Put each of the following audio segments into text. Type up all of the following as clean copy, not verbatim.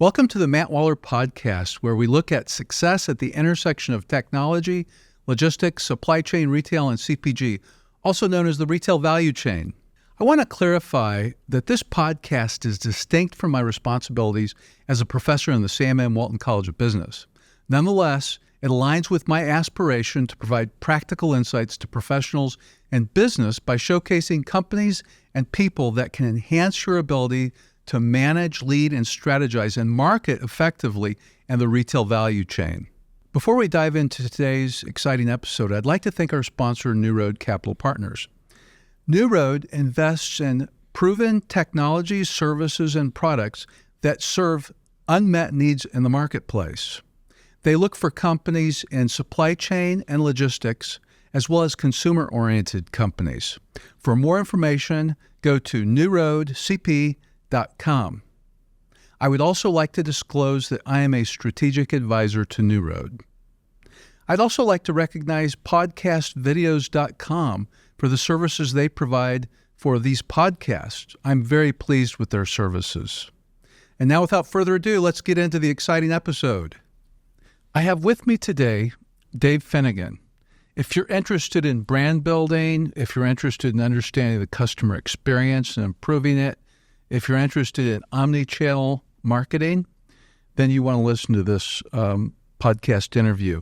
Welcome to the Matt Waller Podcast, where we look at success at the intersection of technology, logistics, supply chain, retail, and CPG, also known as the retail value chain. I want to clarify that this podcast is distinct from my responsibilities as a professor in the Sam M. Walton College of Business. Nonetheless, it aligns with my aspiration to provide practical insights to professionals and business by showcasing companies and people that can enhance your ability to manage, lead, and strategize and market effectively in the retail value chain. Before we dive into today's exciting episode, I'd like to thank our sponsor, New Road Capital Partners. New Road invests in proven technologies, services, and products that serve unmet needs in the marketplace. They look for companies in supply chain and logistics, as well as consumer-oriented companies. For more information, go to newroadcp.com. I would also like to disclose that I am a strategic advisor to New Road. I'd also like to recognize podcastvideos.com for the services they provide for these podcasts. I'm very pleased with their services. And now, without further ado, let's get into the exciting episode. I have with me today Dave Finnegan. If you're interested in brand building, if you're interested in understanding the customer experience and improving it, if you're interested in omni-channel marketing, then you want to listen to this podcast interview.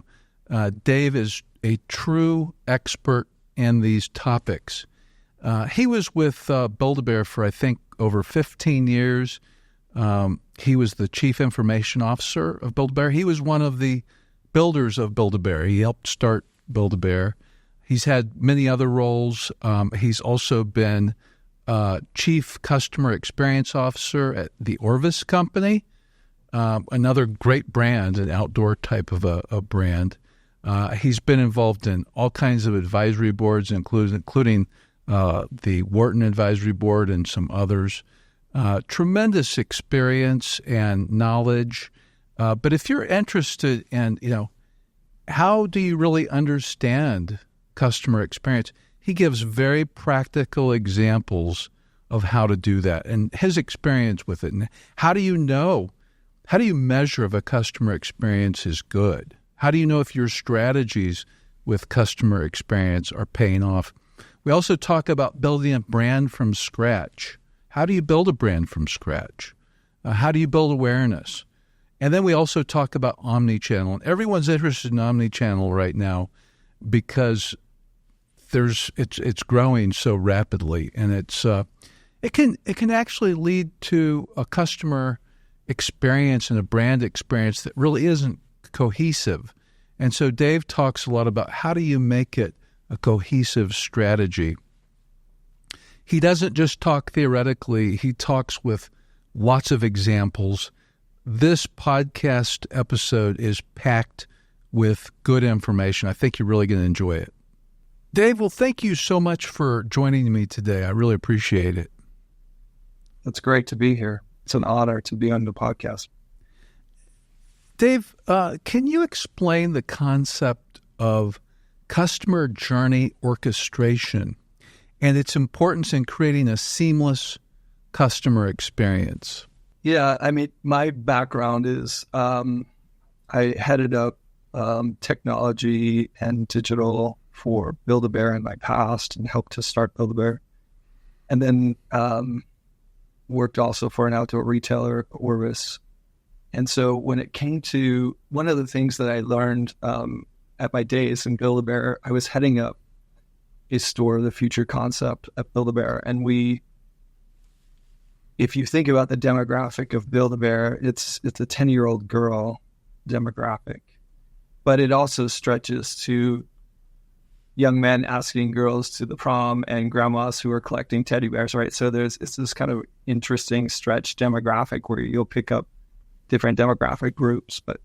Dave is a true expert in these topics. He was with Build-A-Bear for, I think, over 15 years. He was the chief information officer of Build-A-Bear. He was one of the builders of Build-A-Bear. He helped start Build-A-Bear. He's had many other roles. He's also been Chief Customer Experience Officer at the Orvis Company, another great brand, an outdoor type of a brand. He's been involved in all kinds of advisory boards, including the Wharton Advisory Board and some others. Tremendous experience and knowledge. But if you're interested in, how do you really understand customer experience? He gives very practical examples of how to do that and his experience with it. And how do you measure if a customer experience is good? How do you know if your strategies with customer experience are paying off? We also talk about building a brand from scratch. How do you build a brand from scratch? How do you build awareness? And then we also talk about omni-channel. And everyone's interested in omni-channel right now because it's growing so rapidly, and it can actually lead to a customer experience and a brand experience that really isn't cohesive. And so Dave talks a lot about how do you make it a cohesive strategy. He doesn't just talk theoretically, he talks with lots of examples. This podcast episode is packed with good information. I think you're really going to enjoy it. Dave, well, thank you so much for joining me today. I really appreciate it. It's great to be here. It's an honor to be on the podcast. Dave, can you explain the concept of customer journey orchestration and its importance in creating a seamless customer experience? Yeah, my background is I headed up technology and digital for Build-A-Bear in my past and helped to start Build-A-Bear. And then worked also for an outdoor retailer, Orvis. And so when it came to one of the things that I learned at my days in Build-A-Bear, I was heading up a store of the future concept at Build-A-Bear. And if you think about the demographic of Build-A-Bear, it's a 10-year-old girl demographic. But it also stretches to young men asking girls to the prom and grandmas who are collecting teddy bears, right? So it's this kind of interesting stretch demographic where you'll pick up different demographic groups. But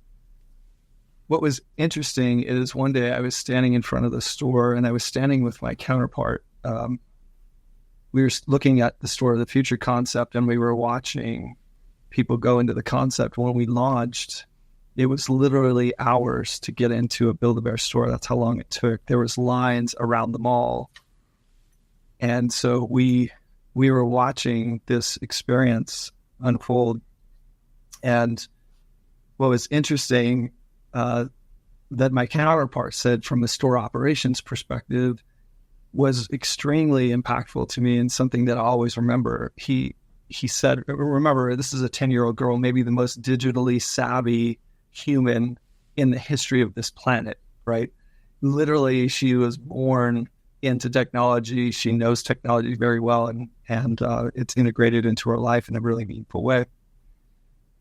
what was interesting is one day I was standing in front of the store and I was standing with my counterpart. We were looking at the store of the future concept and we were watching people go into the concept. When we launched, it was literally hours to get into a Build-A-Bear store. That's how long it took. There was lines around the mall. And so we were watching this experience unfold. And what was interesting, that my counterpart said from a store operations perspective was extremely impactful to me, and something that I always remember. He said, remember, this is a 10-year-old girl, maybe the most digitally savvy human in the history of this planet, right? Literally, she was born into technology. She knows technology very well, and it's integrated into her life in a really meaningful way.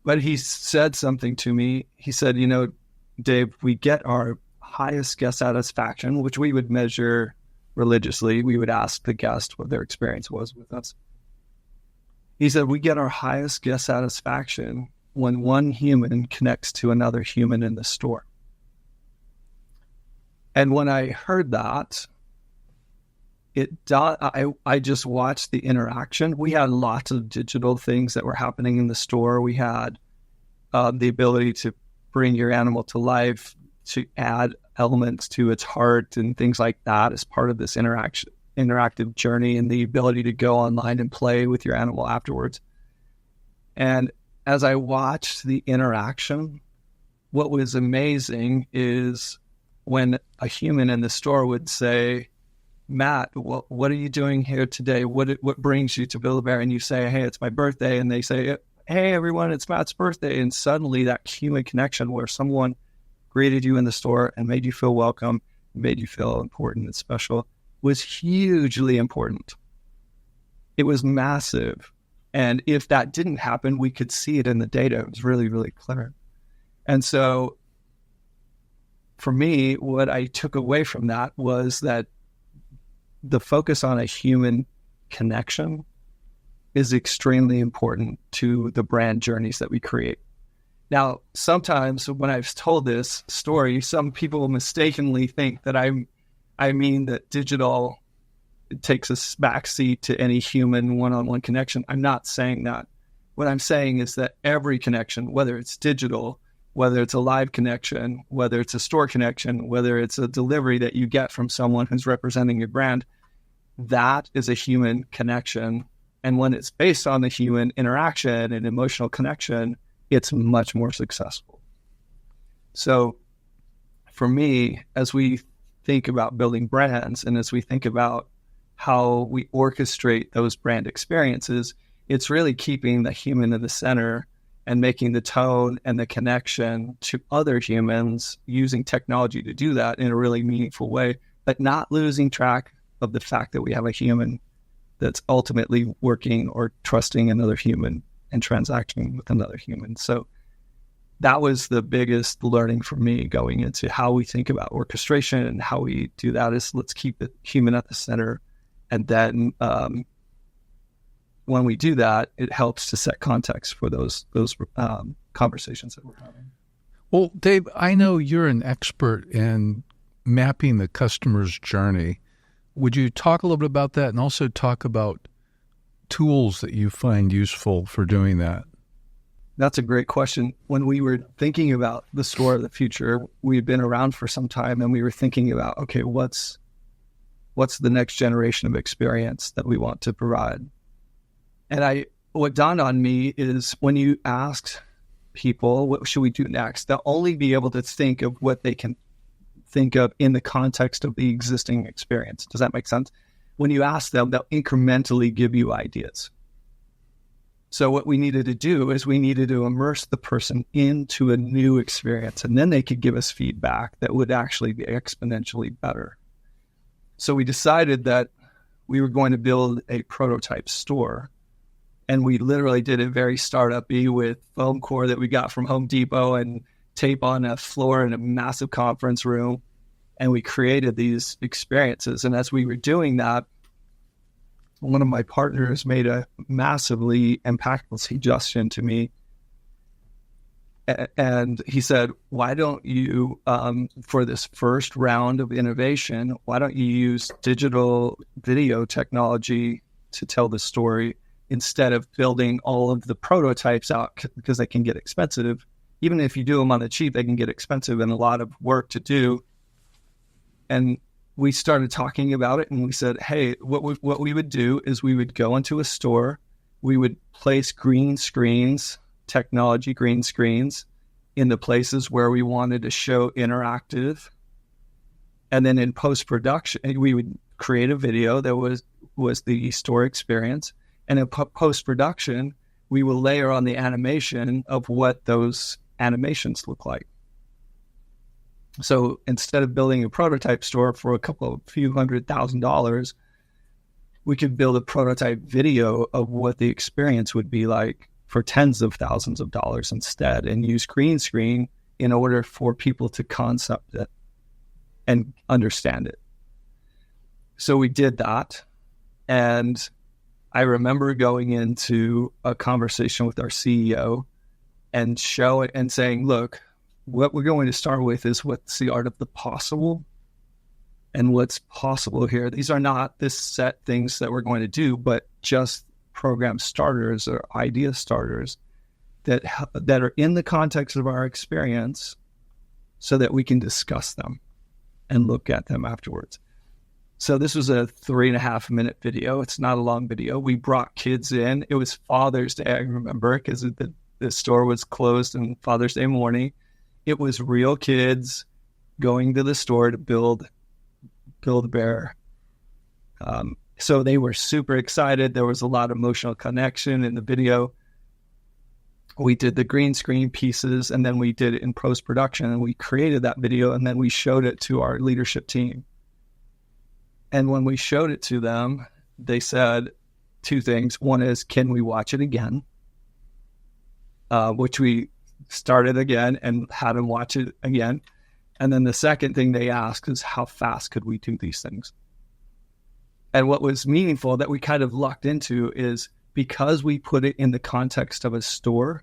But he said something to me. He said, Dave, we get our highest guest satisfaction, which we would measure religiously. We would ask the guest what their experience was with us. He said, we get our highest guest satisfaction when one human connects to another human in the store. And when I heard that, I just watched the interaction. We had lots of digital things that were happening in the store. We had the ability to bring your animal to life, to add elements to its heart and things like that as part of this interactive journey, and the ability to go online and play with your animal afterwards. And as I watched the interaction, what was amazing is when a human in the store would say, Matt, what are you doing here today? What brings you to Build-A-Bear? And you say, hey, it's my birthday. And they say, hey, everyone, it's Matt's birthday. And suddenly that human connection where someone greeted you in the store and made you feel welcome, made you feel important and special, was hugely important. It was massive. And if that didn't happen, we could see it in the data. It was really, really clear. And so for me, what I took away from that was that the focus on a human connection is extremely important to the brand journeys that we create. Now, sometimes when I've told this story, some people mistakenly think that I mean that digital takes a backseat to any human one-on-one connection. I'm not saying that. What I'm saying is that every connection, whether it's digital, whether it's a live connection, whether it's a store connection, whether it's a delivery that you get from someone who's representing your brand, that is a human connection. And when it's based on the human interaction and emotional connection, it's much more successful. So for me, as we think about building brands and as we think about how we orchestrate those brand experiences, it's really keeping the human in the center and making the tone and the connection to other humans, using technology to do that in a really meaningful way, but not losing track of the fact that we have a human that's ultimately working or trusting another human and transacting with another human. So that was the biggest learning for me going into how we think about orchestration, and how we do that is let's keep the human at the center. And then when we do that, it helps to set context for those conversations that we're having. Well, Dave, I know you're an expert in mapping the customer's journey. Would you talk a little bit about that, and also talk about tools that you find useful for doing that? That's a great question. When we were thinking about the store of the future, we've been around for some time, and we were thinking about, okay, what's the next generation of experience that we want to provide? And what dawned on me is when you asked people, what should we do next? They'll only be able to think of what they can think of in the context of the existing experience. Does that make sense? When you ask them, they'll incrementally give you ideas. So what we needed to do is we needed to immerse the person into a new experience, and then they could give us feedback that would actually be exponentially better. So we decided that we were going to build a prototype store. And we literally did it very startup-y with foam core that we got from Home Depot and tape on a floor in a massive conference room. And we created these experiences. And as we were doing that, one of my partners made a massively impactful suggestion to me. And he said, why don't you, for this first round of innovation, why don't you use digital video technology to tell the story instead of building all of the prototypes out, because they can get expensive. Even if you do them on the cheap, they can get expensive and a lot of work to do. And we started talking about it, and we said, hey, what we would do is we would go into a store, we would place green screens technology green screens in the places where we wanted to show interactive. And then in post-production, we would create a video that was the store experience. And in post-production, we will layer on the animation of what those animations look like. So instead of building a prototype store for a few $100,000, we could build a prototype video of what the experience would be like for tens of thousands of dollars instead, and use green screen in order for people to concept it and understand it. So we did that. And I remember going into a conversation with our CEO and saying, look, what we're going to start with is what's the art of the possible, and what's possible here. These are not this set things that we're going to do, but just program starters or idea starters that are in the context of our experience so that we can discuss them and look at them afterwards. So this was a 3.5-minute video. It's not a long video. We brought kids in. It was Father's Day, I remember, because the store was closed on Father's Day morning. It was real kids going to the store to build a bear. So they were super excited. There was a lot of emotional connection in the video. We did the green screen pieces, and then we did it in post-production, and we created that video, and then we showed it to our leadership team. And when we showed it to them, they said two things. One is, can we watch it again? Which we started again and had them watch it again. And then the second thing they asked is, how fast could we do these things? And what was meaningful that we kind of lucked into is, because we put it in the context of a store,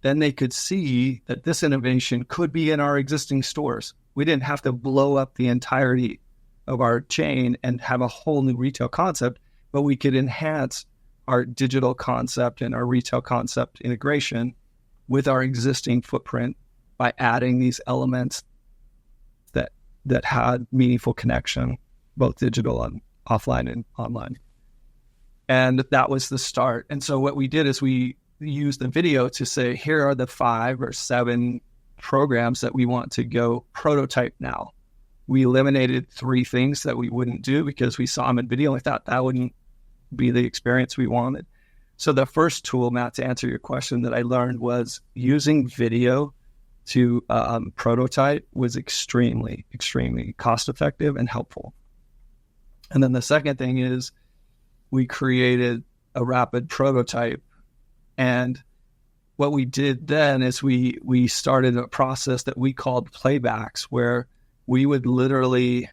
then they could see that this innovation could be in our existing stores. We didn't have to blow up the entirety of our chain and have a whole new retail concept, but we could enhance our digital concept and our retail concept integration with our existing footprint by adding these elements that had meaningful connection, both digital and offline and online. And that was the start. And so what we did is we used the video to say, here are the 5 or 7 programs that we want to go prototype now. We eliminated 3 things that we wouldn't do because we saw them in video and we thought that wouldn't be the experience we wanted. So the first tool, Matt, to answer your question, that I learned was using video to prototype was extremely, extremely cost-effective and helpful. And then the second thing is we created a rapid prototype. And what we did then is we started a process that we called playbacks, where we would literally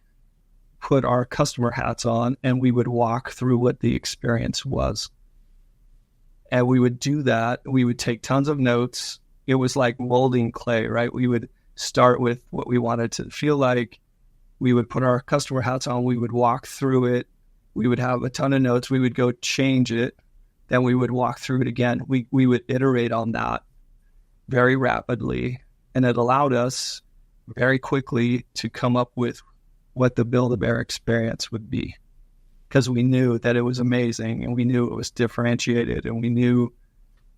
put our customer hats on and we would walk through what the experience was. And we would do that. We would take tons of notes. It was like molding clay, right? We would start with what we wanted to feel like. We would put our customer hats on. We would walk through it. We would have a ton of notes. We would go change it. Then we would walk through it again. We would iterate on that very rapidly. And it allowed us very quickly to come up with what the Build-A-Bear experience would be, because we knew that it was amazing, and we knew it was differentiated, and we knew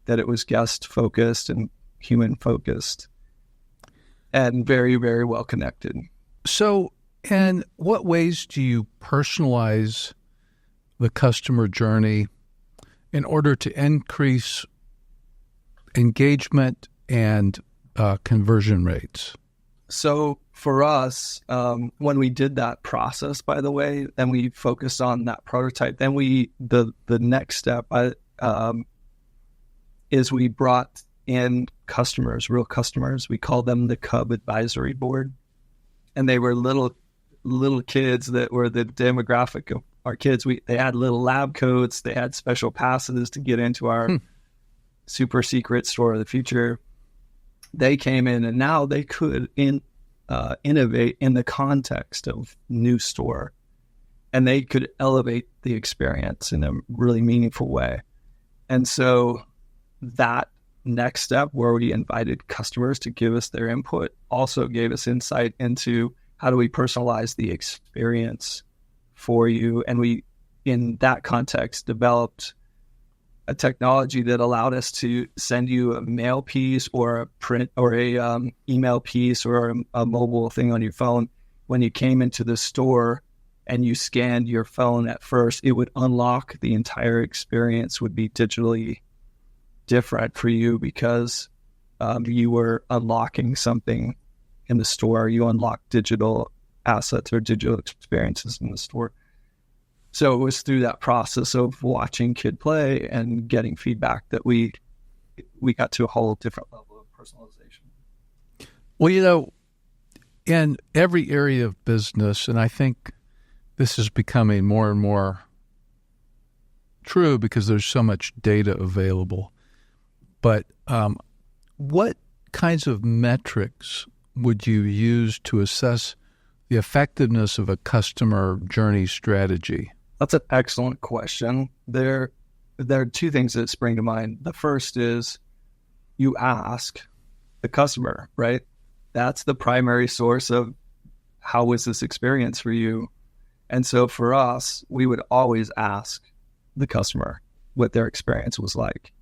that it was guest-focused and human-focused and very, very well connected. So in what ways do you personalize the customer journey in order to increase engagement and conversion rates? So for us, when we did that process, by the way, and we focused on that prototype, then the next step is we brought in customers, real customers. We called them the Cub Advisory Board. And they were little kids that were the demographic of our kids. They had little lab coats. They had special passes to get into our super secret store of the future. They came in, and now they could innovate in the context of new store, and they could elevate the experience in a really meaningful way. And so that next step, where we invited customers to give us their input, also gave us insight into how do we personalize the experience for you. And we, in that context, developed a technology that allowed us to send you a mail piece or a print or a email piece or a mobile thing on your phone. When you came into the store and you scanned your phone at first, it would unlock the entire experience, would be digitally different for you because you were unlocking something in the store. You unlocked digital assets or digital experiences in the store. So it was through that process of watching kid play and getting feedback that we got to a whole different level of personalization. Well, in every area of business, and I think this is becoming more and more true because there's so much data available, but what kinds of metrics would you use to assess the effectiveness of a customer journey strategy? That's an excellent question. There are two things that spring to mind. The first is you ask the customer, right? That's the primary source of how was this experience for you? And so for us, we would always ask the customer what their experience was like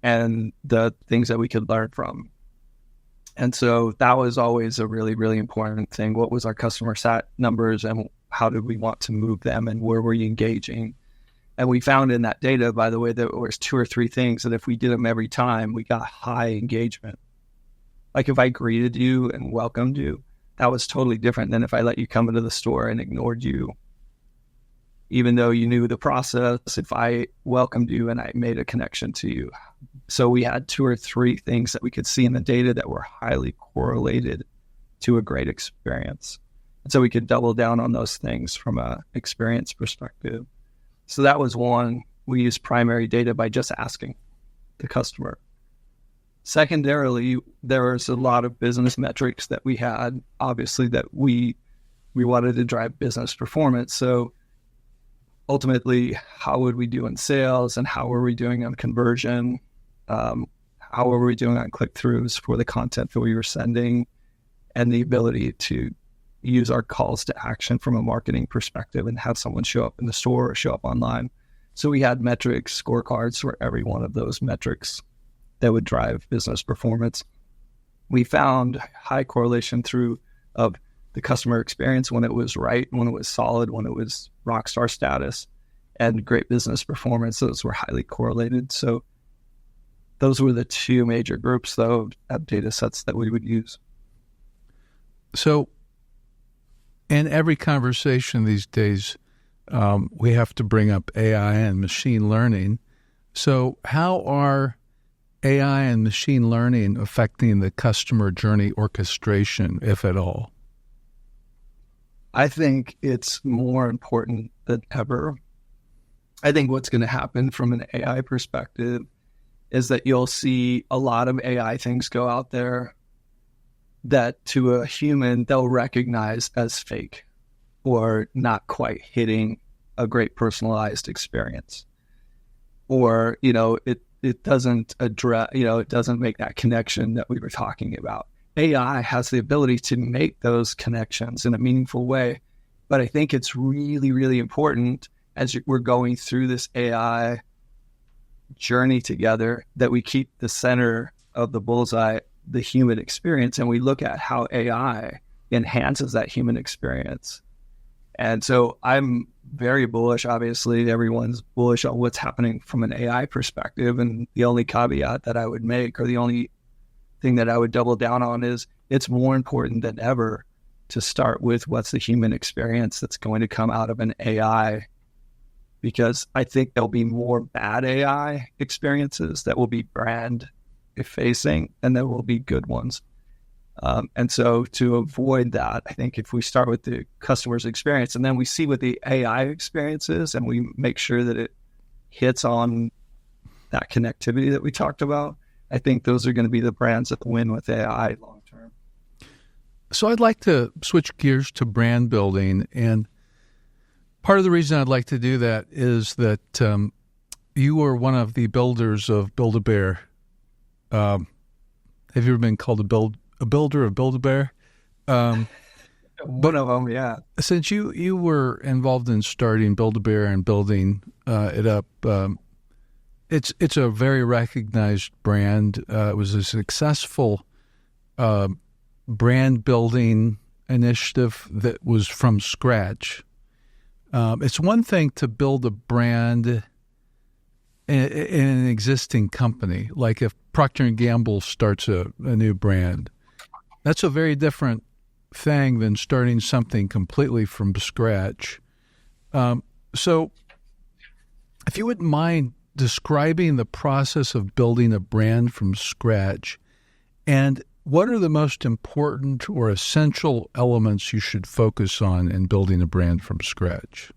and the things that we could learn from. And so that was always a really, really important thing. What was our customer sat numbers and how did we want to move them and where were you engaging? And we found in that data, by the way, that there was 2 or 3 things that if we did them every time, we got high engagement. Like if I greeted you and welcomed you, that was totally different than if I let you come into the store and ignored you. Even though you knew the process, if I welcomed you and I made a connection to you. So we had 2 or 3 things that we could see in the data that were highly correlated to a great experience. And so we could double down on those things from a experience perspective. So that was one. We used primary data by just asking the customer. Secondarily, there was a lot of business metrics that we had, obviously, that we wanted to drive business performance. So ultimately, how would we do in sales and how were we doing on conversion? How were we doing on click-throughs for the content that we were sending, and the ability to use our calls to action from a marketing perspective and have someone show up in the store or show up online. So we had metrics, scorecards for every one of those metrics that would drive business performance. We found high correlation through of the customer experience when it was right, when it was solid, when it was rock star status, and great business performance. Those were highly correlated. So those were the 2 major groups, though, of data sets that we would use. So in every conversation these days, we have to bring up AI and machine learning. So how are AI and machine learning affecting the customer journey orchestration, if at all? I think it's more important than ever. I think what's going to happen from an AI perspective is that you'll see a lot of AI things go out there that to a human, they'll recognize as fake or not quite hitting a great personalized experience. Or, it doesn't address, it doesn't make that connection that we were talking about. AI has the ability to make those connections in a meaningful way. But I think it's really, really important as we're going through this AI journey together that we keep the center of the bullseye, the human experience, and we look at how AI enhances that human experience. And so I'm very bullish. Obviously, everyone's bullish on what's happening from an AI perspective. And the only caveat that I would make, or the only thing that I would double down on, is it's more important than ever to start with what's the human experience that's going to come out of an AI, because I think there'll be more bad AI experiences that will be brand facing, and there will be good ones. And so to avoid that, I think if we start with the customer's experience and then we see what the AI experience is and we make sure that it hits on that connectivity that we talked about, I think those are going to be the brands that win with AI long term. So I'd like to switch gears to brand building. And part of the reason I'd like to do that is that you were one of the builders of Build-A-Bear. Have you ever been called a builder of Build-A-Bear? One of them, yeah. Since you were involved in starting Build-A-Bear and building it up, It's a very recognized brand. It was a successful brand building initiative that was from scratch. It's one thing to build a brand in an existing company, like if Procter & Gamble starts a new brand. That's a very different thing than starting something completely from scratch. So if you wouldn't mind describing the process of building a brand from scratch, and what are the most important or essential elements you should focus on in building a brand from scratch?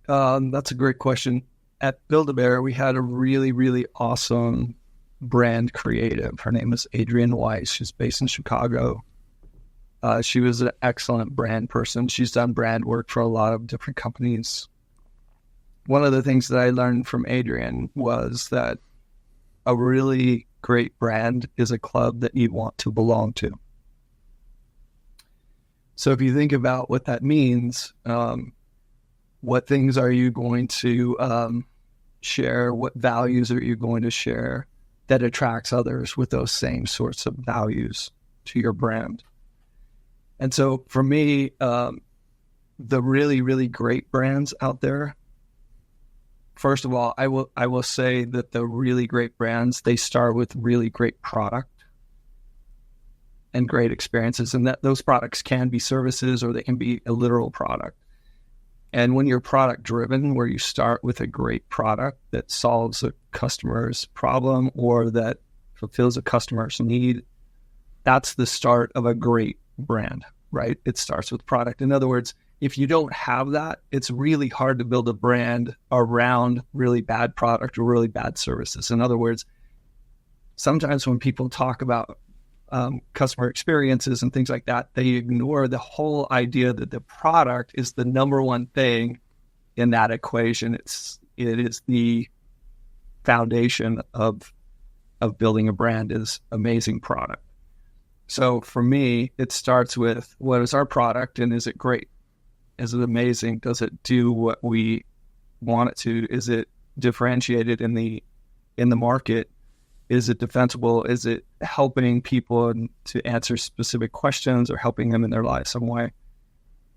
That's a great question. At Build-A-Bear, we had a really, really awesome brand creative. Her name is Adrienne Weiss. She's based in Chicago. She was an excellent brand person. She's done brand work for a lot of different companies. One of the things that I learned from Adrienne was that a really great brand is a club that you want to belong to. So if you think about what that means, what things are you going to share? What values are you going to share that attracts others with those same sorts of values to your brand? And so for me, the really, really great brands out there, first of all, I will say that the really great brands, they start with really great product and great experiences. And that those products can be services or they can be a literal product. And when you're product driven, where you start with a great product that solves a customer's problem or that fulfills a customer's need, that's the start of a great brand, right? It starts with product. In other words, if you don't have that, it's really hard to build a brand around really bad product or really bad services. In other words, sometimes when people talk about customer experiences and things like that, they ignore the whole idea that the product is the number one thing in that equation. It is the foundation of building a brand is amazing product. So for me, it starts with what is our product and is it great? Is it amazing? Does it do what we want it to? Is it differentiated in the market? Is it defensible? Is it helping people to answer specific questions or helping them in their life some way?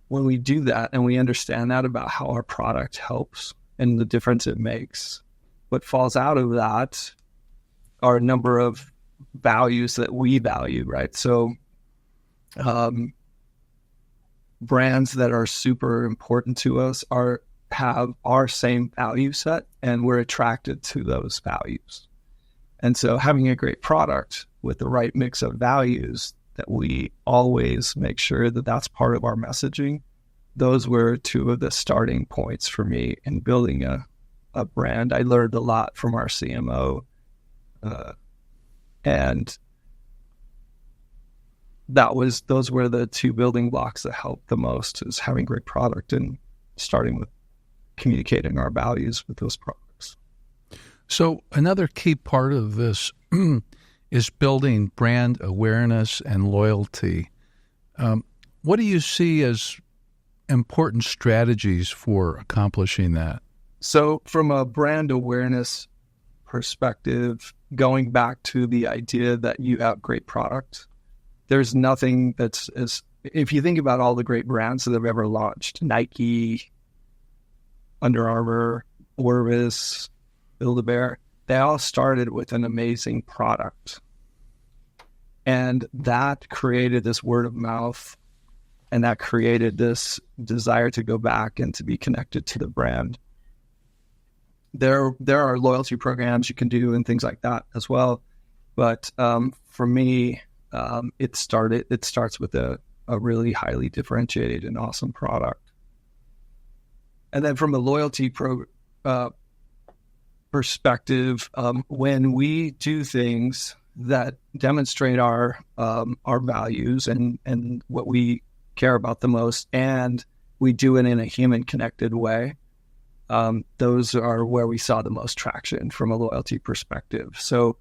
When we do that and we understand that about how our product helps and the difference it makes, what falls out of that are a number of values that we value, right? So brands that are super important to us have our same value set, and we're attracted to those values. And so having a great product with the right mix of values that we always make sure that that's part of our messaging, those were two of the starting points for me in building a brand. I learned a lot from our CMO, and those were the two building blocks that helped the most, is having great product and starting with communicating our values with those products. So another key part of this is building brand awareness and loyalty. What do you see as important strategies for accomplishing that? So from a brand awareness perspective, going back to the idea that you have great product, there's nothing that's if you think about all the great brands that have ever launched, Nike, Under Armour, Orvis, Build-A-Bear, they all started with an amazing product. And that created this word of mouth, and that created this desire to go back and to be connected to the brand. There are loyalty programs you can do and things like that as well. But for me, it starts with a really highly differentiated and awesome product. And then from a loyalty perspective, when we do things that demonstrate our values and what we care about the most, and we do it in a human connected way, those are where we saw the most traction from a loyalty perspective. So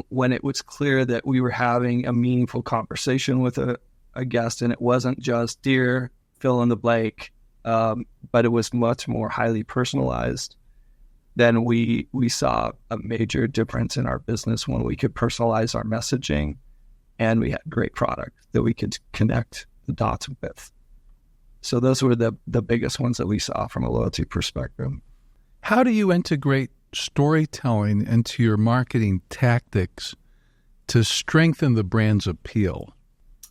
when it was clear that we were having a meaningful conversation with a guest, and it wasn't just dear fill in the blank, but it was much more highly personalized, then we saw a major difference in our business when we could personalize our messaging and we had great product that we could connect the dots with. So those were the biggest ones that we saw from a loyalty perspective. How do you integrate storytelling into your marketing tactics to strengthen the brand's appeal?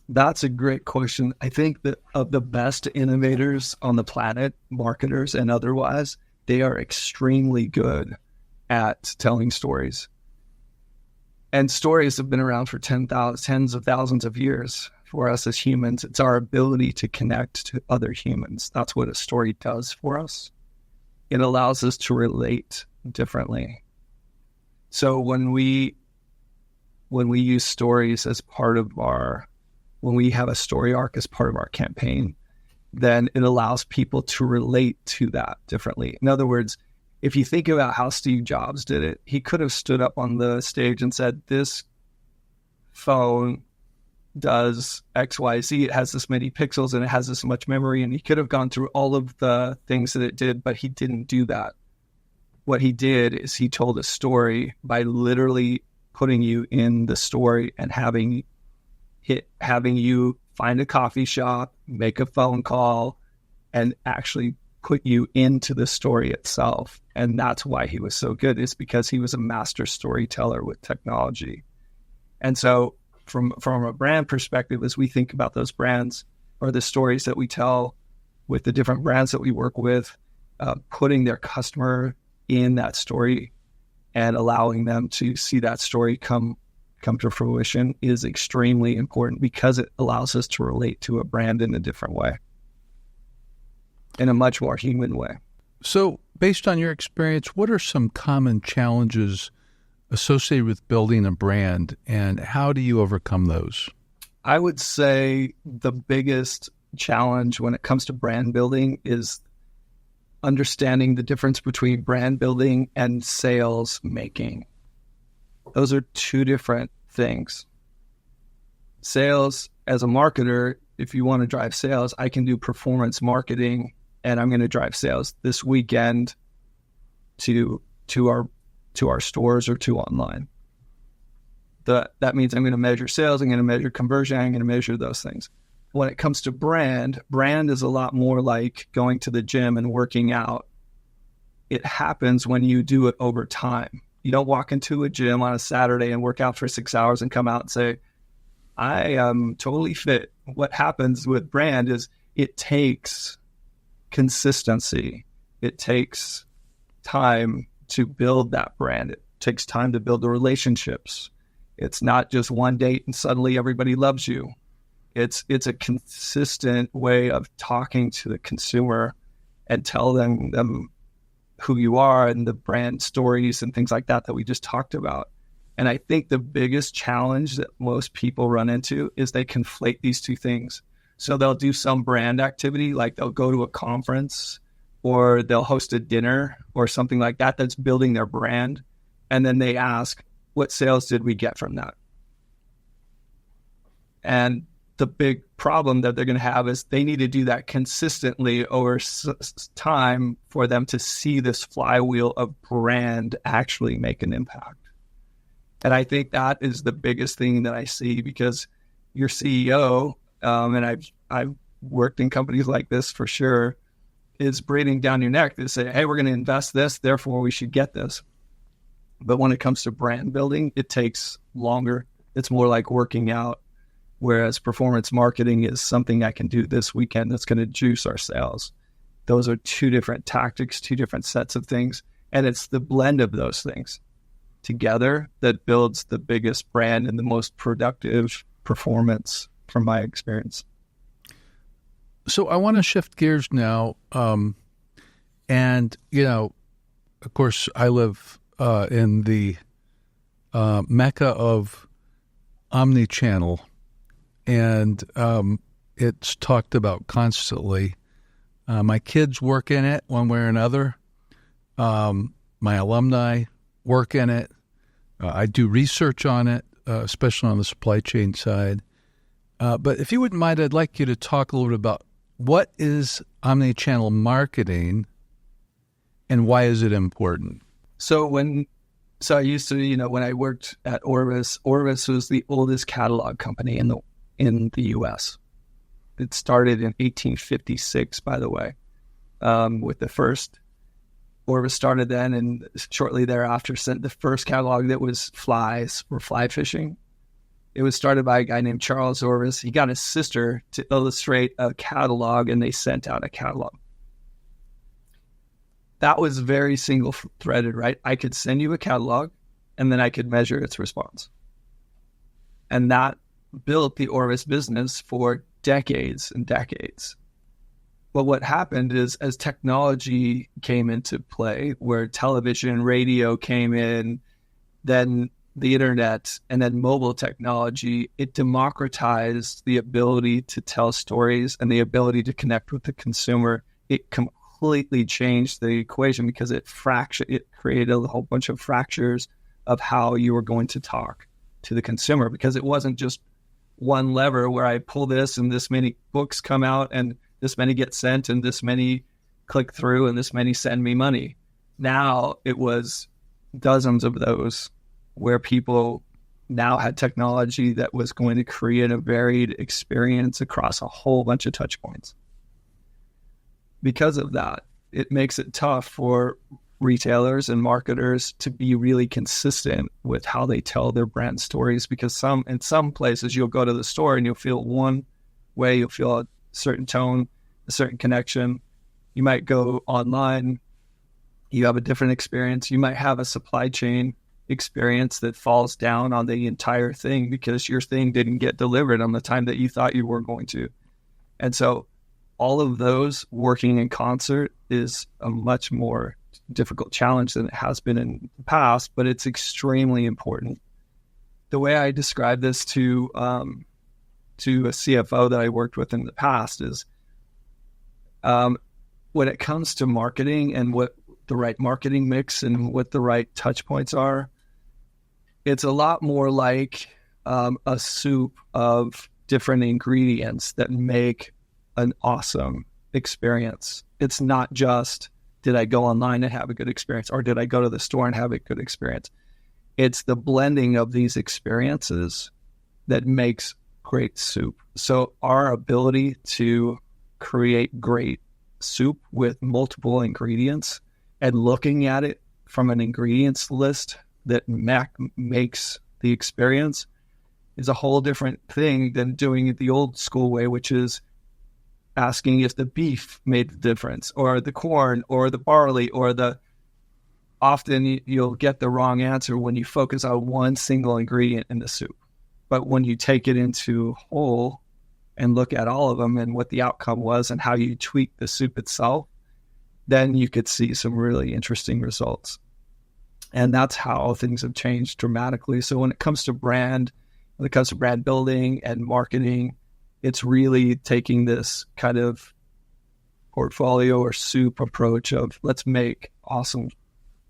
That's a great question. I think that of the best innovators on the planet, marketers and otherwise, they are extremely good at telling stories. And stories have been around for tens of thousands of years. For us as humans, it's our ability to connect to other humans. That's what a story does for us. It allows us to relate differently. So when we use stories as part of when we have a story arc as part of our campaign, then it allows people to relate to that differently. In other words, if you think about how Steve Jobs did it, he could have stood up on the stage and said, this phone does X, Y, Z. It has this many pixels and it has this much memory. And he could have gone through all of the things that it did, but he didn't do that. What he did is he told a story by literally putting you in the story and having you find a coffee shop, make a phone call, and actually put you into the story itself. And that's why he was so good, is because he was a master storyteller with technology. And so from a brand perspective, as we think about those brands or the stories that we tell with the different brands that we work with, putting their customer in that story and allowing them to see that story come to fruition is extremely important, because it allows us to relate to a brand in a different way, in a much more human way. So based on your experience, what are some common challenges associated with building a brand, and how do you overcome those? I would say the biggest challenge when it comes to brand building is understanding the difference between brand building and sales making. Those are two different things. Sales, as a marketer, if you want to drive sales, I can do performance marketing and I'm going to drive sales this weekend to our stores or to online. That means I'm going to measure sales, I'm going to measure conversion, I'm going to measure those things. When it comes to brand is a lot more like going to the gym and working out. It happens when you do it over time. You don't walk into a gym on a Saturday and work out for 6 hours and come out and say, I am totally fit. What happens with brand is it takes consistency. It takes time to build that brand. It takes time to build the relationships. It's not just one date and suddenly everybody loves you. It's a consistent way of talking to the consumer and telling them who you are and the brand stories and things like that we just talked about. And I think the biggest challenge that most people run into is they conflate these two things. So they'll do some brand activity, like they'll go to a conference or they'll host a dinner or something like that that's building their brand. And then they ask, what sales did we get from that? And the big problem that they're going to have is they need to do that consistently over time for them to see this flywheel of brand actually make an impact. And I think that is the biggest thing that I see, because your CEO, and I've worked in companies like this for sure, is breathing down your neck to say, hey, we're going to invest this, therefore we should get this. But when it comes to brand building, it takes longer. It's more like working out. Whereas performance marketing is something I can do this weekend that's going to juice our sales. Those are two different tactics, two different sets of things. And it's the blend of those things together that builds the biggest brand and the most productive performance from my experience. So I want to shift gears now. And, of course, I live in the mecca of omnichannel. And it's talked about constantly. My kids work in it one way or another. My alumni work in it. I do research on it, especially on the supply chain side. But if you wouldn't mind, I'd like you to talk a little bit about what is omnichannel marketing and why is it important? So I used to, when I worked at Orvis was the oldest catalog company in the U.S. It started in 1856, by the way, with the first. Orvis started then, and shortly thereafter sent the first catalog that was flies for fly fishing. It was started by a guy named Charles Orvis. He got his sister to illustrate a catalog, and they sent out a catalog. That was very single-threaded, right? I could send you a catalog, and then I could measure its response. And that built the Orvis business for decades and decades. But what happened is, as technology came into play, where television, radio came in, then the internet, and then mobile technology, it democratized the ability to tell stories and the ability to connect with the consumer. It completely changed the equation because it created a whole bunch of fractures of how you were going to talk to the consumer, because it wasn't just one lever where I pull this and this many books come out and this many get sent and this many click through and this many send me money. Now it was dozens of those, where people now had technology that was going to create a varied experience across a whole bunch of touch points. Because of that, it makes it tough for retailers and marketers to be really consistent with how they tell their brand stories, because in some places you'll go to the store and you'll feel one way, you'll feel a certain tone, a certain connection. You might go online, you have a different experience. You might have a supply chain experience that falls down on the entire thing because your thing didn't get delivered on the time that you thought you were going to. And so all of those working in concert is a much more difficult challenge than it has been in the past, but it's extremely important. The way I describe this to a CFO that I worked with in the past is when it comes to marketing and what the right marketing mix and what the right touch points are, it's a lot more like a soup of different ingredients that make an awesome experience. It's not just, did I go online and have a good experience, or did I go to the store and have a good experience? It's the blending of these experiences that makes great soup. So our ability to create great soup with multiple ingredients and looking at it from an ingredients list that makes the experience is a whole different thing than doing it the old school way, which is asking if the beef made the difference, or the corn, or the barley, or often you'll get the wrong answer when you focus on one single ingredient in the soup. But when you take it into whole and look at all of them and what the outcome was and how you tweak the soup itself, then you could see some really interesting results. And that's how things have changed dramatically. So when it comes to brand building and marketing, it's really taking this kind of portfolio or soup approach of, let's make awesome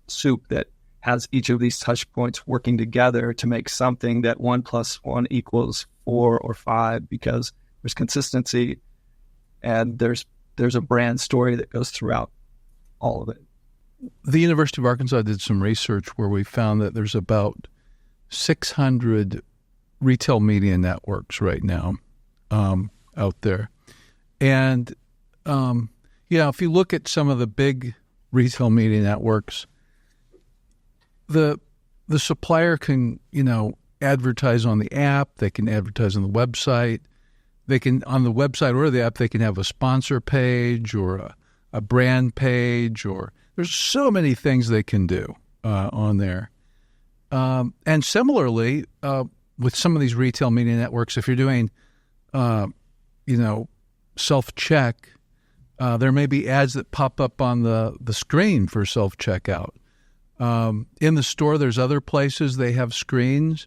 soup that has each of these touch points working together to make something that 1 + 1 = 4 or 5, because there's consistency and there's a brand story that goes throughout all of it. The University of Arkansas did some research where we found that there's about 600 retail media networks right now out there. And, if you look at some of the big retail media networks, the supplier can, advertise on the app, they can advertise on the website, on the website or the app, they can have a sponsor page or a brand page, or there's so many things they can do on there. And similarly, with some of these retail media networks, if you're doing, self-check, there may be ads that pop up on the screen for self-checkout. In the store, there's other places they have screens.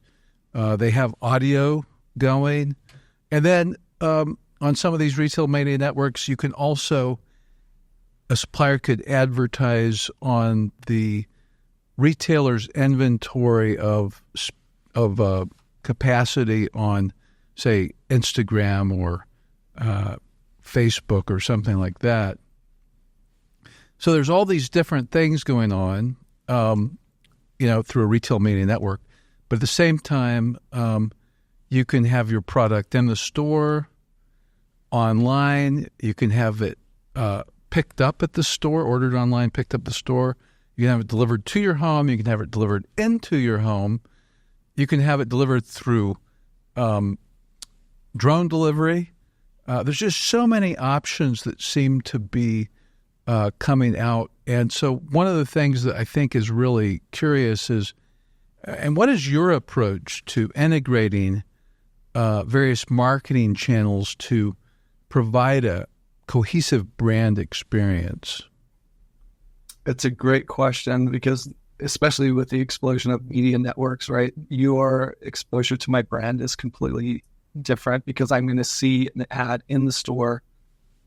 They have audio going. And then on some of these retail media networks, you can also, a supplier could advertise on the retailer's inventory of capacity on, say, Instagram or Facebook or something like that. So there's all these different things going on. through a retail media network. But at the same time, you can have your product in the store, online. You can have it picked up at the store, ordered online, picked up at the store. You can have it delivered to your home. You can have it delivered into your home. You can have it delivered through drone delivery. There's just so many options that seem to be coming out. And so one of the things that I think is really curious is, and what is your approach to integrating various marketing channels to provide a cohesive brand experience? It's a great question because especially with the explosion of media networks, right? Your exposure to my brand is completely different because I'm going to see an ad in the store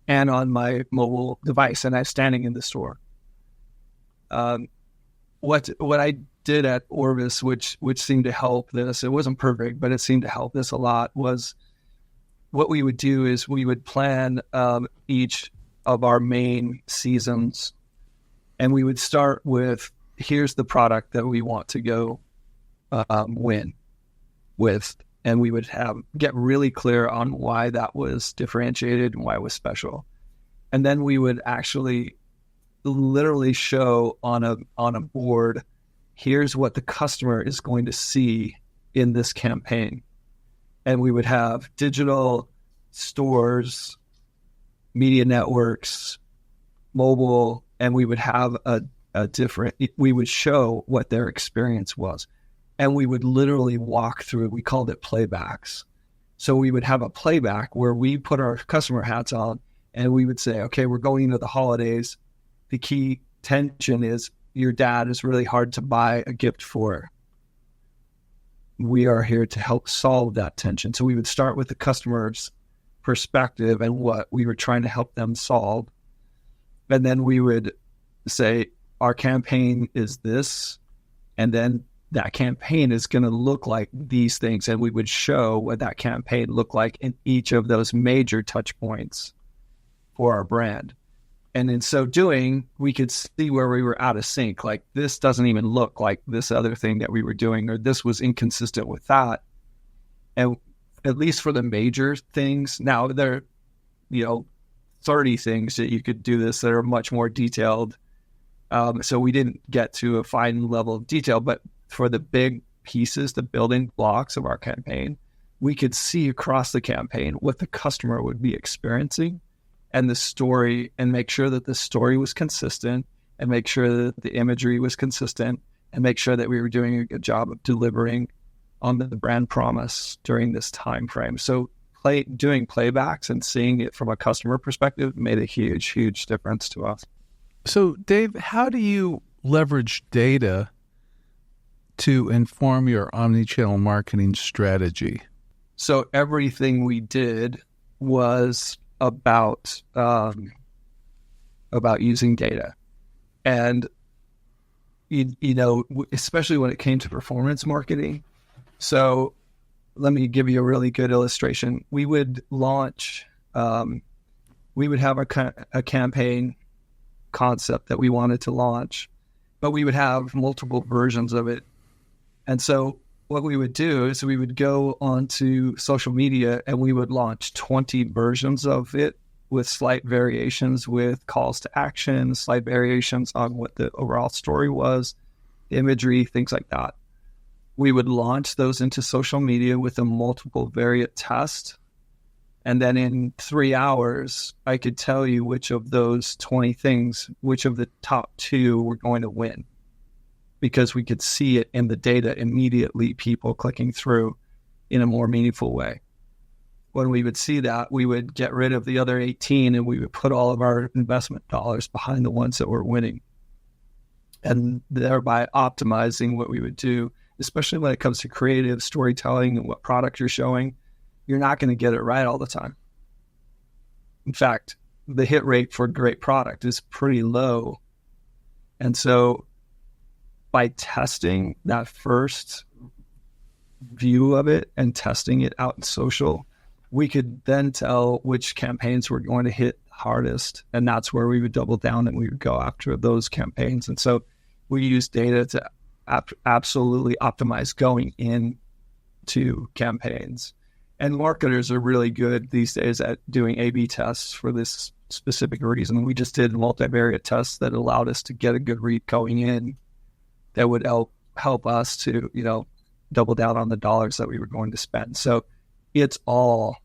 and on my mobile device, and I'm standing in the store. What I did at Orvis, which seemed to help this, it wasn't perfect, but it seemed to help this a lot, was what we would do is we would plan each of our main seasons, and we would start with, here's the product that we want to go win with, and we would get really clear on why that was differentiated and why it was special. And then we would actually literally show on a board, here's what the customer is going to see in this campaign. And we would have digital, stores, media networks, mobile, and we would have we would show what their experience was. And we would literally walk through, we called it playbacks. So we would have a playback where we put our customer hats on and we would say, okay, we're going into the holidays. The key tension is your dad is really hard to buy a gift for. We are here to help solve that tension. So we would start with the customer's perspective and what we were trying to help them solve. And then we would say, our campaign is this, and then that campaign is going to look like these things. And we would show what that campaign looked like in each of those major touch points for our brand. And in so doing, we could see where we were out of sync. Like, this doesn't even look like this other thing that we were doing, or this was inconsistent with that. And at least for the major things, now there are, 30 things that you could do this that are much more detailed. So we didn't get to a fine level of detail, but for the big pieces, the building blocks of our campaign, we could see across the campaign what the customer would be experiencing and the story, and make sure that the story was consistent, and make sure that the imagery was consistent, and make sure that we were doing a good job of delivering on the brand promise during this time frame. So doing playbacks and seeing it from a customer perspective made a huge, huge difference to us. So Dave, how do you leverage data to inform your omnichannel marketing strategy? So everything we did was about using data. And, especially when it came to performance marketing. So let me give you a really good illustration. We would launch, we would have a campaign concept that we wanted to launch, but we would have multiple versions of it. And so what we would do is we would go onto social media and we would launch 20 versions of it with slight variations, with calls to action, slight variations on what the overall story was, imagery, things like that. We would launch those into social media with a multiple variant test. And then in 3 hours, I could tell you which of those 20 things, which of the top 2 were going to win, because we could see it in the data immediately, people clicking through in a more meaningful way. When we would see that, we would get rid of the other 18 and we would put all of our investment dollars behind the ones that were winning, and thereby optimizing what we would do, especially when it comes to creative storytelling and what product you're showing. You're not going to get it right all the time. In fact, the hit rate for a great product is pretty low. And so by testing that first view of it and testing it out in social, we could then tell which campaigns were going to hit hardest. And that's where we would double down and we would go after those campaigns. And so we use data to absolutely optimize going into campaigns. And marketers are really good these days at doing A/B tests for this specific reason. We just did multivariate tests that allowed us to get a good read going in that would help us to, double down on the dollars that we were going to spend. So it's all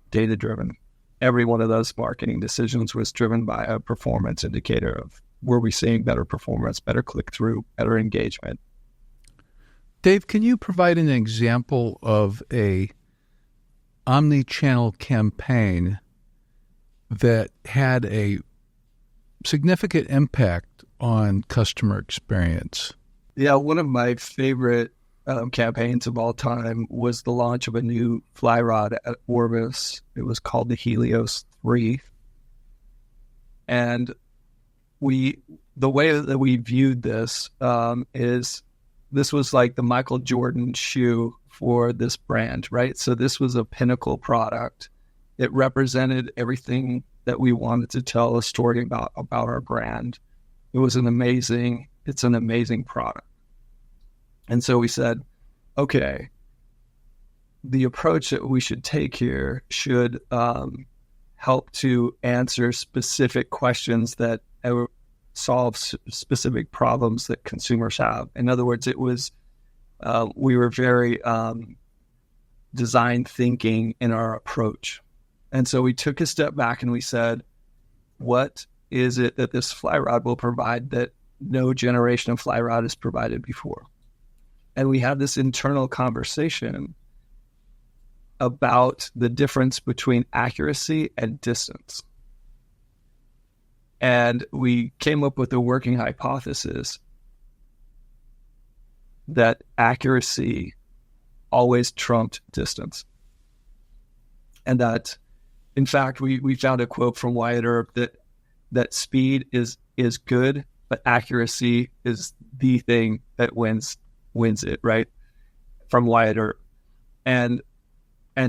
data driven. Every one of those marketing decisions was driven by a performance indicator of, were we seeing better performance, better click-through, better engagement? Dave, can you provide an example of a omni-channel campaign that had a significant impact on customer experience? Yeah, one of my favorite campaigns of all time was the launch of a new fly rod at Orbis. It was called the Helios 3. And the way that we viewed this is this was like the Michael Jordan shoe for this brand, right? So this was a pinnacle product. It represented everything that we wanted to tell a story about our brand. It's an amazing product. And so we said, okay, the approach that we should take here should help to answer specific questions that solve specific problems that consumers have. In other words, it was we were very design thinking in our approach. And so we took a step back and we said, what is it that this fly rod will provide that no generation of fly rod has provided before? And we had this internal conversation about the difference between accuracy and distance. And we came up with a working hypothesis that accuracy always trumped distance. And that, in fact, we found a quote from Wyatt Earp that speed is good, but accuracy is the thing that wins it, right? From Wyatt Earp. And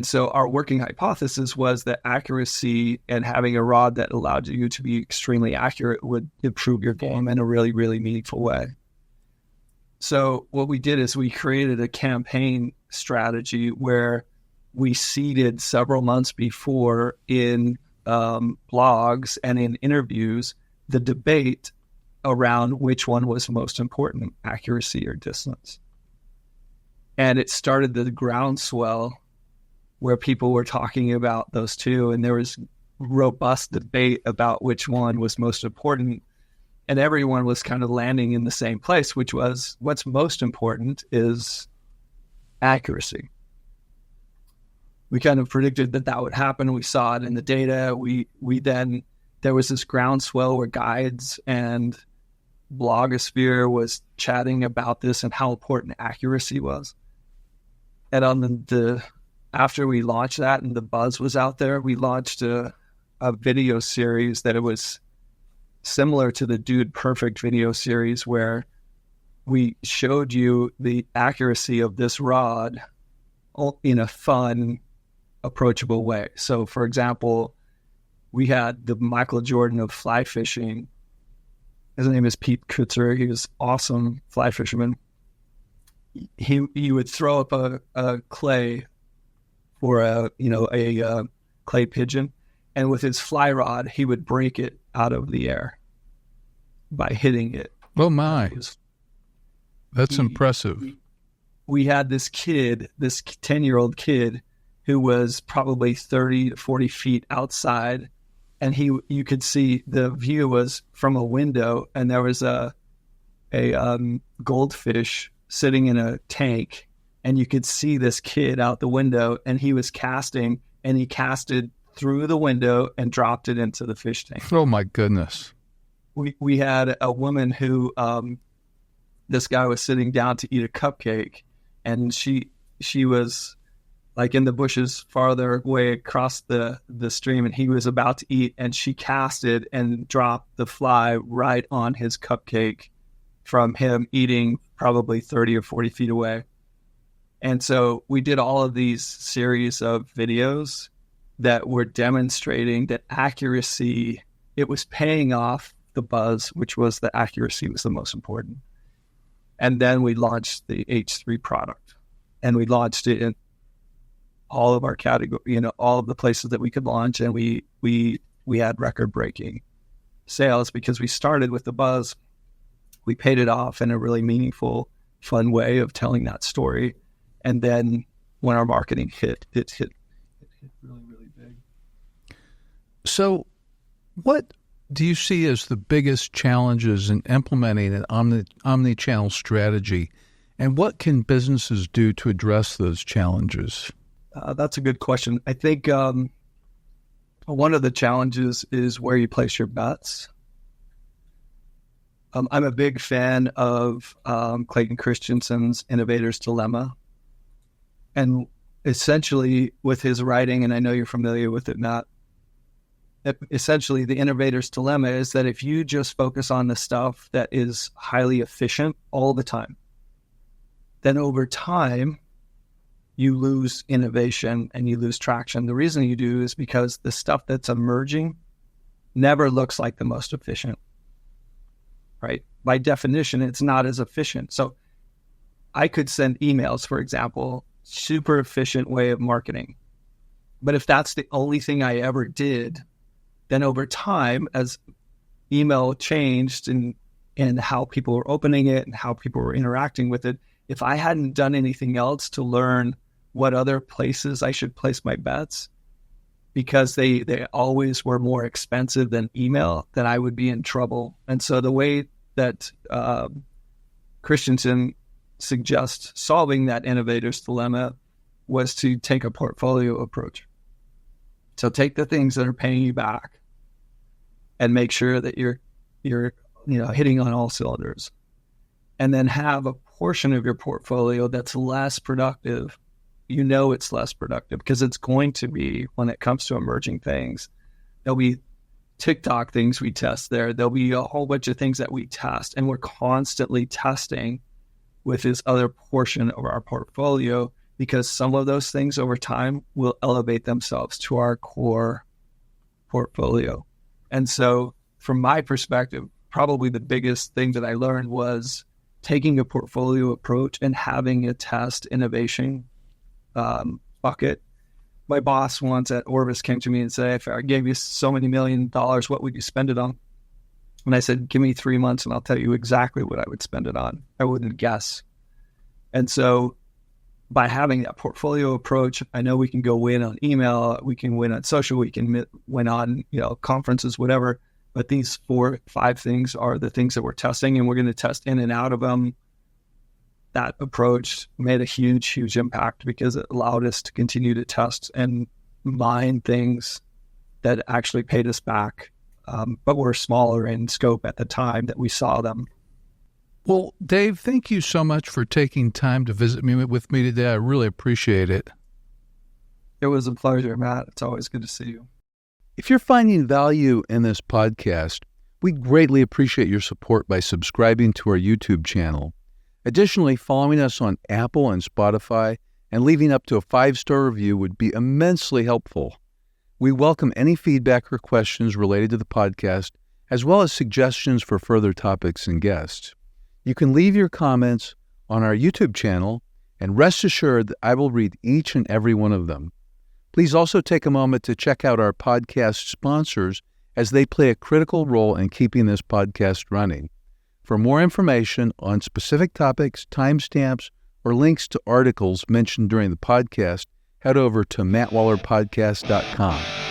so our working hypothesis was that accuracy and having a rod that allowed you to be extremely accurate would improve your game in a really, really meaningful way. So what we did is we created a campaign strategy where we seeded several months before in blogs and in interviews the debate around which one was most important, accuracy or distance. And it started the groundswell where people were talking about those two, and there was robust debate about which one was most important. And everyone was kind of landing in the same place, which was what's most important is accuracy. We kind of predicted that would happen. We saw it in the data. We then, there was this groundswell where guides and blogosphere was chatting about this and how important accuracy was. And on the after we launched that and the buzz was out there, we launched a video series that it was similar to the Dude Perfect video series, where we showed you the accuracy of this rod in a fun, approachable way. So, for example, we had the Michael Jordan of fly fishing. His name is Pete Kutzer. He was awesome fly fisherman. He would throw up a clay or a clay pigeon, and with his fly rod, he would break it out of the air by hitting it. Oh my. That's impressive. We had this kid, this 10-year-old kid, who was probably 30 to 40 feet outside, and you could see the view was from a window, and there was a goldfish sitting in a tank, and you could see this kid out the window, and he was casting, and he casted through the window and dropped it into the fish tank. Oh my goodness. We had a woman who, this guy was sitting down to eat a cupcake, and she was like in the bushes farther away across the stream, and he was about to eat, and she casted and dropped the fly right on his cupcake from him eating probably 30 or 40 feet away. And so we did all of these series of videos that were demonstrating that accuracy, it was paying off the buzz, which was the accuracy was the most important. And then we launched the H3 product, and we launched it in all of our category, all of the places that we could launch. And we had record breaking sales because we started with the buzz. We paid it off in a really meaningful, fun way of telling that story. And then when our marketing hit, it hit really, really big. So what do you see as the biggest challenges in implementing an omni-channel strategy, and what can businesses do to address those challenges? That's a good question. I think one of the challenges is where you place your bets. I'm a big fan of Clayton Christensen's Innovator's Dilemma. And essentially with his writing, and I know you're familiar with it, Matt, essentially the Innovator's Dilemma is that if you just focus on the stuff that is highly efficient all the time, then over time, you lose innovation and you lose traction. The reason you do is because the stuff that's emerging never looks like the most efficient, right? By definition, it's not as efficient. So I could send emails, for example, super efficient way of marketing. But if that's the only thing I ever did, then over time, as email changed and how people were opening it and how people were interacting with it, if I hadn't done anything else to learn what other places I should place my bets, because they always were more expensive than email, then I would be in trouble. And so the way that Christensen suggests solving that Innovator's Dilemma was to take a portfolio approach. So take the things that are paying you back and make sure that you're hitting on all cylinders. And then have a portion of your portfolio that's less productive. It's less productive because it's going to be, when it comes to emerging things, there'll be TikTok things we test there. There'll be a whole bunch of things that we test, and we're constantly testing with this other portion of our portfolio, because some of those things over time will elevate themselves to our core portfolio. And so from my perspective, probably the biggest thing that I learned was taking a portfolio approach and having a test innovation bucket. My boss once at Orbis came to me and said, if I gave you so many $1 million, what would you spend it on? And I said, give me 3 months and I'll tell you exactly what I would spend it on. I wouldn't guess. And so by having that portfolio approach, I know we can go win on email, we can win on social, we can win on conferences, whatever. But these 4 or 5 things are the things that we're testing, and we're going to test in and out of them. That approach made a huge, huge impact because it allowed us to continue to test and mine things that actually paid us back, but were smaller in scope at the time that we saw them. Well, Dave, thank you so much for taking time to visit with me today. I really appreciate it. It was a pleasure, Matt. It's always good to see you. If you're finding value in this podcast, we greatly appreciate your support by subscribing to our YouTube channel. Additionally, following us on Apple and Spotify and leaving up to a 5-star review would be immensely helpful. We welcome any feedback or questions related to the podcast, as well as suggestions for further topics and guests. You can leave your comments on our YouTube channel, and rest assured that I will read each and every one of them. Please also take a moment to check out our podcast sponsors, as they play a critical role in keeping this podcast running. For more information on specific topics, timestamps, or links to articles mentioned during the podcast, head over to mattwallerpodcast.com.